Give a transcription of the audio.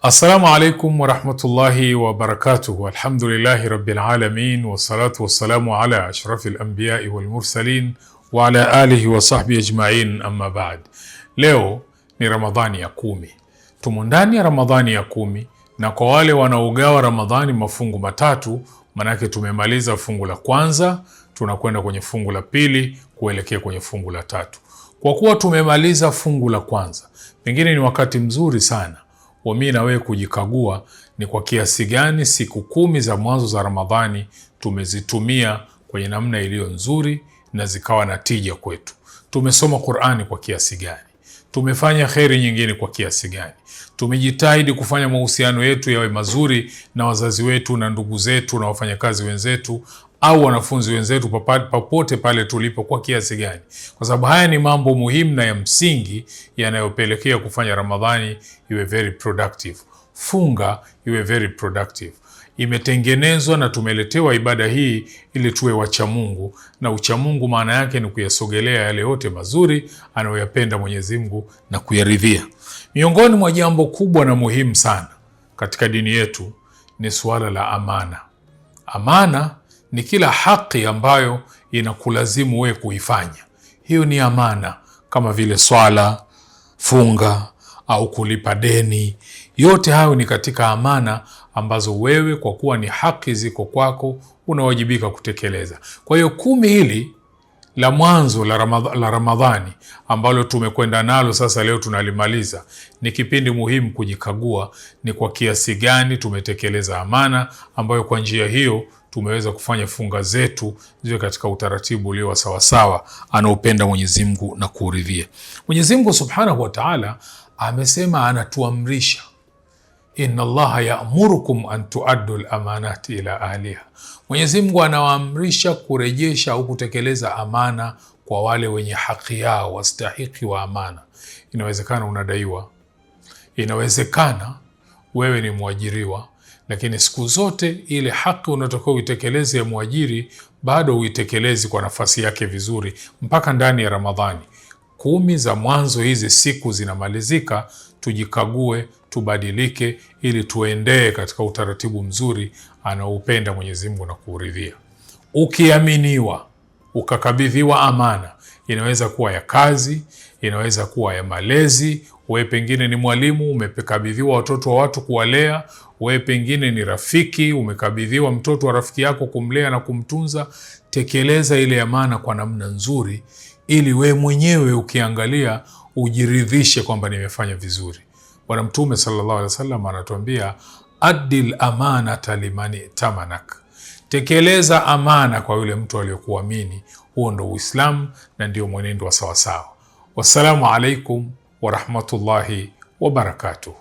Assalamu alaikum wa rahmatullahi wa barakatuh. Alhamdulillahi rabbil alamin wa salatu wa salamu ala ashrafil anbiya'i wal mursalin wa ala alihi wa sahbihi ajma'in, amma ba'd. Leo ni Ramadhani ya 10. Tumo ndani ya Ramadhani ya 10, na kwa wale wanaogawa Ramadhani mafungu matatu, manake tumemaliza fungu la kwanza, tunakwenda kwenye fungu la pili kuelekea kwenye fungu la tatu. Kwa kuwa tumemaliza fungu la kwanza, pengine ni wakati mzuri sana wa mimi na wewe kujikagua ni kwa kiasi gani siku 10 za mwanzo za Ramadhani tumezitumia kwenye namna iliyo nzuri na zikawa na tija kwetu. Tumesoma Qur'ani kwa kiasi gani? Tumefanya kheri nyingine kwa kiasi gani? Tumejitahidi kufanya mahusiano yetu yawe mazuri na wazazi wetu na ndugu zetu na wafanyakazi wenzetu au wanafunzi wenzetu popote pale tulipo kwa kiasi gani? Kwa sababu haya ni mambo muhimu na ya msingi yanayopelekea kufanya Ramadhani iwe very productive. Funga iwe very productive. Imetengenezwa na tumeletewa ibada hii ili tuwe wacha Mungu, na ucha Mungu maana yake ni kuyasogelea yale yote mazuri anayoyapenda Mwenyezi Mungu na kuyaridhia. Miongoni mwa jambo kubwa na muhimu sana katika dini yetu ni suala la amana. Amana ni kila haki ambayo inakulazimu wewe kuifanya. Hiyo ni amana, kama vile swala, funga au kulipa deni. Yote hayo ni katika amana ambazo wewe kwa kuwa ni haki ziko kwako unawajibika kutekeleza. Kwa hiyo 10 hili la mwanzo la Ramadhani ambalo tumekwenda nalo sasa, leo tunalimaliza, ni kipindi muhimu kujikagua ni kwa kiasi gani tumetekeleza amana ambayo kwa njia hiyo tumeweza kufanya funga zetu ziwe katika utaratibu ulio sawasawa anaupenda Mwenyezi Mungu na kuridhia. Mwenyezi Mungu Subhanahu wa Ta'ala amesema, anatuamrisha, inna Allaha ya'murukum an tu'addu al-amanati ila ahliha. Mwenyezi Mungu anawaamrisha kurejesha au kutekeleza amana kwa wale wenye haki yao, wastahiki wa amana. Inawezekana unadaiwa, inawezekana wewe ni mwajiriwa, lakini siku zote ile haki unatakiwa uitekeleze ya mwajiri bado uitekelezi kwa nafasi yake vizuri mpaka ndani ya Ramadhani. 10 za mwanzo hizi siku zinamalizika, tujikague, tubadilike ili tuendee katika utaratibu mzuri anaoupenda Mwenyezi Mungu na kuuridhia. Ukiaminiwa, ukakabidhiwa amana, inaweza kuwa ya kazi, inaweza kuwa ya malezi. Wewe pengine ni mwalimu, umekabidhiwa watoto wa watu kuwalea. Wewe pengine ni rafiki, umekabidhiwa mtoto wa rafiki yako kumlea na kumtunza. Tekeleza ile amana kwa namna nzuri ili we mwenyewe ukiangalia ujiridhishe kwamba nimefanya vizuri. Bwana Mtume sallallahu alaihi wasallam anatuambia, addil amanata limani tamanak. Tekeleza amana kwa yule mtu aliyokuamini. Huo ndo Uislamu na ndio mwenendo wa sawasawa. Wassalamu alaikum wa rahmatullahi wa barakatuh.